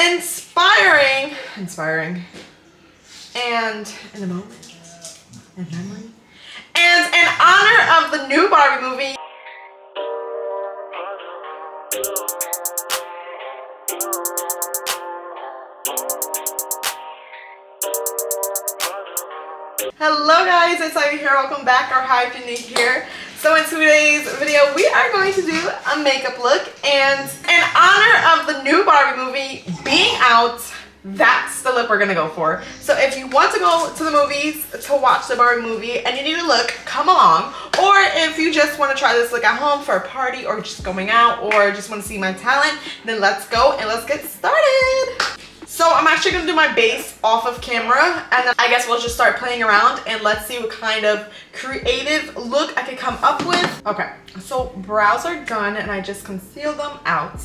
inspiring, and in a moment, in memory, and in honor of the new Barbie movie. Hello guys, it's Ivy here. Welcome back, or hi if you're new here. So in today's video, we are going to do a makeup look, and in honor of the new Barbie movie being out, that's the look we're gonna go for. So if you want to go to the movies to watch the Barbie movie and you need a look, come along. Or if you just want to try this look at home for a party, or just going out, or just want to see my talent, then let's go and let's get started. So I'm actually gonna do my base off of camera, and then I guess we'll just start playing around and let's see what kind of creative look I can come up with. Okay, so brows are done and I just concealed them out.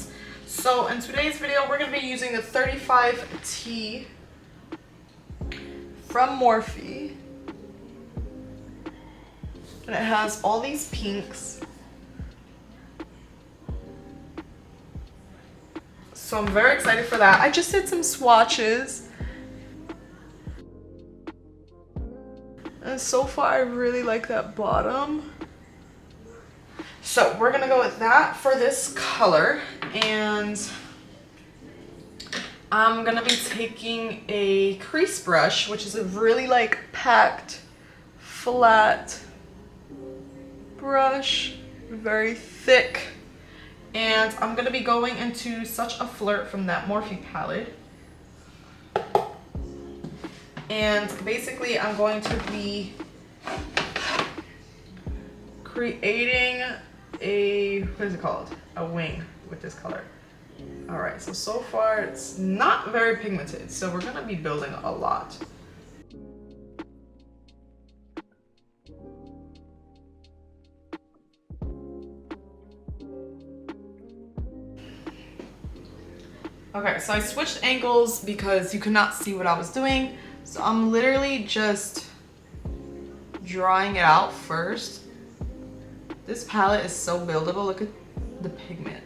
So in today's video, we're gonna be using the 35T from Morphe. And it has all these pinks. So I'm very excited for that. I just did some swatches. And so far I really like that bottom. So we're gonna go with that for this color. And I'm gonna be taking a crease brush, which is a really like packed, flat brush, very thick. And I'm gonna be going into Such a Flirt from that Morphe palette. And basically I'm going to be creating a, what is it called? A wing with this color. All right, so far it's not very pigmented, so we're gonna be building a lot. Okay, so I switched angles because you could not see what I was doing. So I'm literally just drawing it out first. This palette is so buildable. Look at the pigment.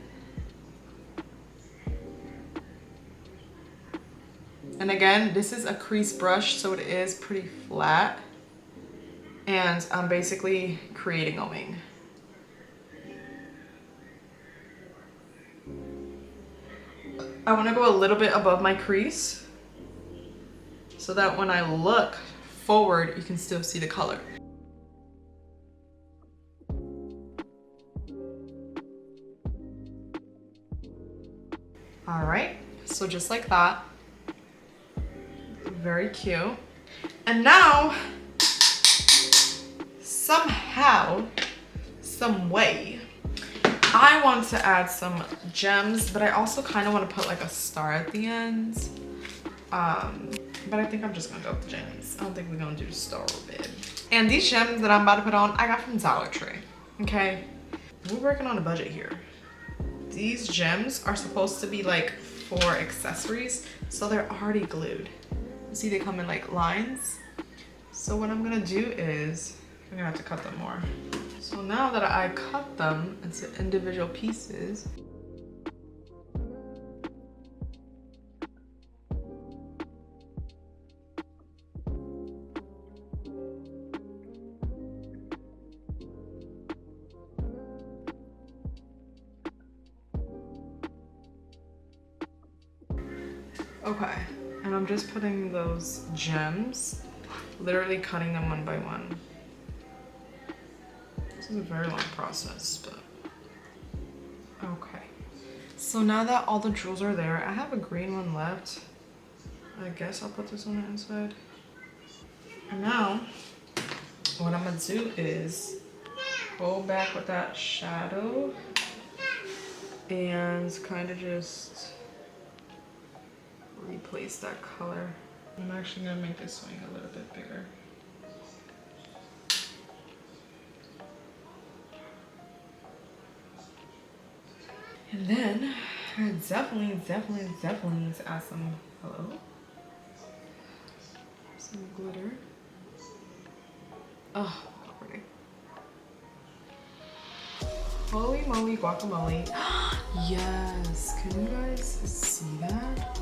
And again, this is a crease brush, so it is pretty flat. And I'm basically creating a wing. I want to go a little bit above my crease so that when I look forward, you can still see the color. All right, so just like that. Very cute. And now, somehow, some way, I want to add some gems, but I also kind of want to put like a star at the end. But I think I'm just gonna go with the gems. I don't think we're gonna do star bit. And these gems that I'm about to put on, I got from Dollar Tree. Okay, we're working on a budget here. These gems are supposed to be like for accessories, so they're already glued. You see, they come in like lines. So what I'm gonna do is I'm gonna have to cut them more. So now that I cut them into individual pieces, okay, and I'm just putting those gems, literally cutting them one by one. This is a very long process, but okay. So now that all the jewels are there, I have a green one left. I guess I'll put this on the inside. And now, what I'm gonna do is go back with that shadow and kind of just replace that color. I'm actually gonna make this wing a little bit bigger. And then I definitely need to add some, some glitter. Oh, how pretty. Holy moly guacamole. Yes, can you guys see that?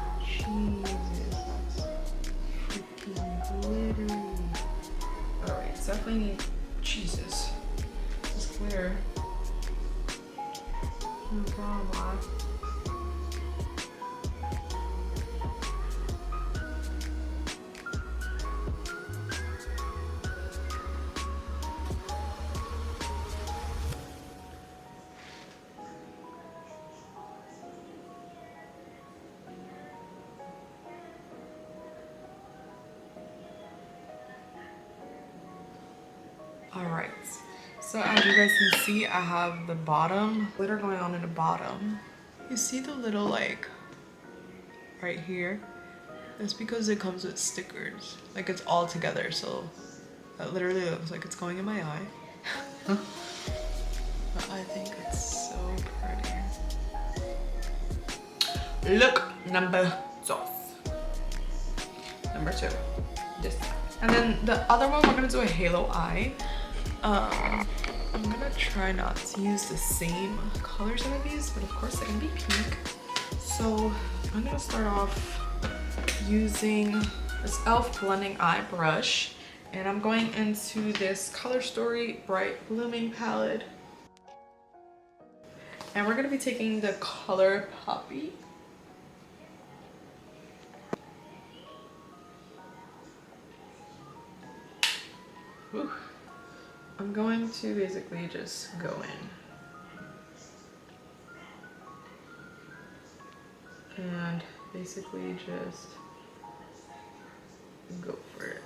So as you guys can see, I have the bottom glitter going on in the bottom. You see the little like right here? That's because it comes with stickers. Like it's all together, so that literally looks like it's going in my eye. But I think it's so pretty. Look number 2. Number 2. This time. And then the other one, we're gonna do a halo eye. I'm gonna try not to use the same colors that I've used, but of course they're gonna be pink. So I'm gonna start off using this e.l.f. blending eye brush, and I'm going into this Color Story Bright Blooming palette. And we're gonna be taking the color Poppy. Whew. I'm going to basically just go in and basically just go for it.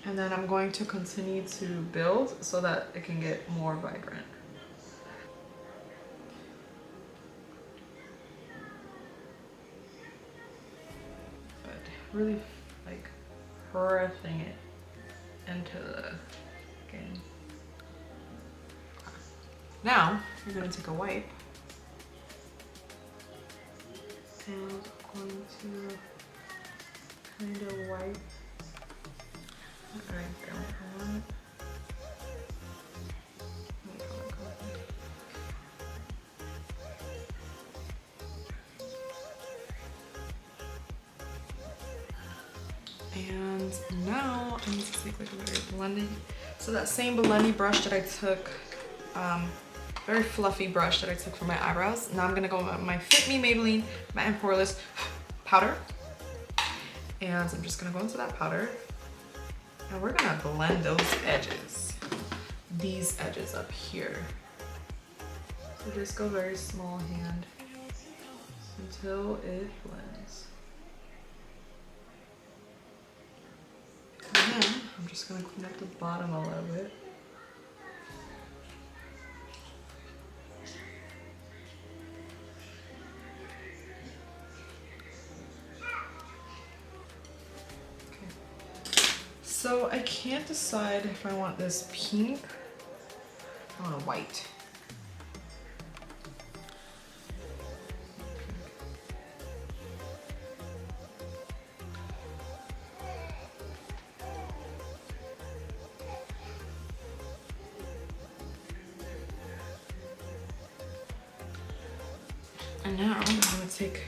And then I'm going to continue to build so that it can get more vibrant. Really like pressing it into the skin. Now you're going to take a wipe and I'm going to kind of wipe right down. And now I'm just take like a very blending. So that same blending brush that I took, very fluffy brush that I took for my eyebrows. Now I'm gonna go with my Fit Me Maybelline Matte and Poreless powder. And I'm just gonna go into that powder. And we're gonna blend those edges. These edges up here. So just go very small hand until it blends. And then I'm just gonna clean up the bottom a little bit. Okay. So I can't decide if I want this pink or white. And now I'm gonna take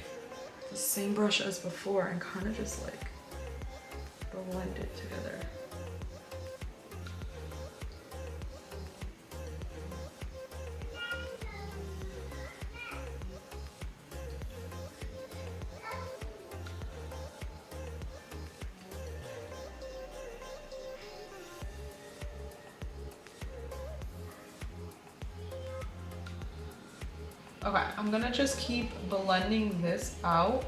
the same brush as before and kind of just like blend it together. Okay, I'm gonna just keep blending this out,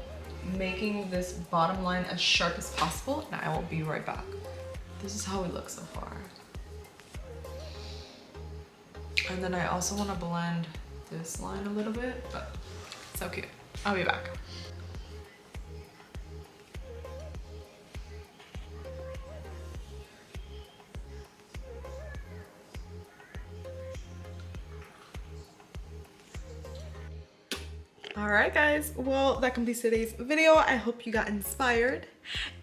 making this bottom line as sharp as possible, and I will be right back. This is how it looks so far. And then I also wanna blend this line a little bit, but so cute. I'll be back. Alright guys, well that completes today's video. I hope you got inspired.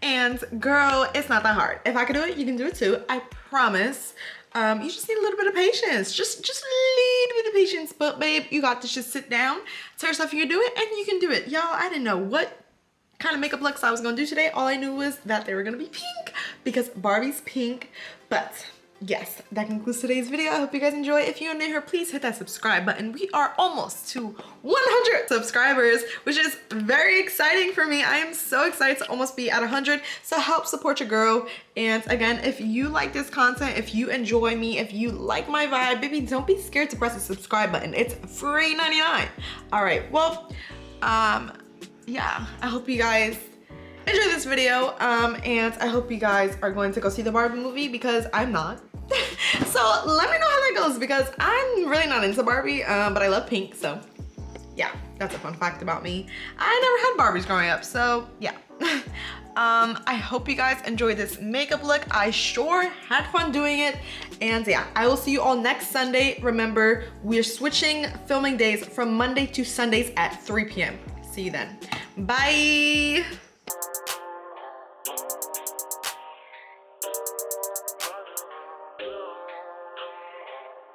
And girl, it's not that hard. If I can do it, you can do it too. I promise. You just need a little bit of patience. Just lead with the patience. But babe, you got to just sit down, tell yourself you can do it, and you can do it. Y'all, I didn't know what kind of makeup looks I was gonna do today. All I knew was that they were gonna be pink because Barbie's pink. But yes, that concludes today's video. I hope you guys enjoy. If you're new here, please hit that subscribe button. We are almost to 100 subscribers, which is very exciting for me. I am so excited to almost be at 100. So help support your girl. And again, if you like this content, if you enjoy me, if you like my vibe, baby, don't be scared to press the subscribe button. It's free 99. All right, well, yeah, I hope you guys enjoy this video, and I hope you guys are going to go see the Barbie movie because I'm not. So let me know how that goes because I'm really not into Barbie, but I love pink, so yeah, that's a fun fact about me. I never had Barbies growing up, so yeah. I hope you guys enjoyed this makeup look. I sure had fun doing it. And yeah, I will see you all next Sunday. Remember, we're switching filming days from Monday to Sundays at 3 p.m. See you then. Bye.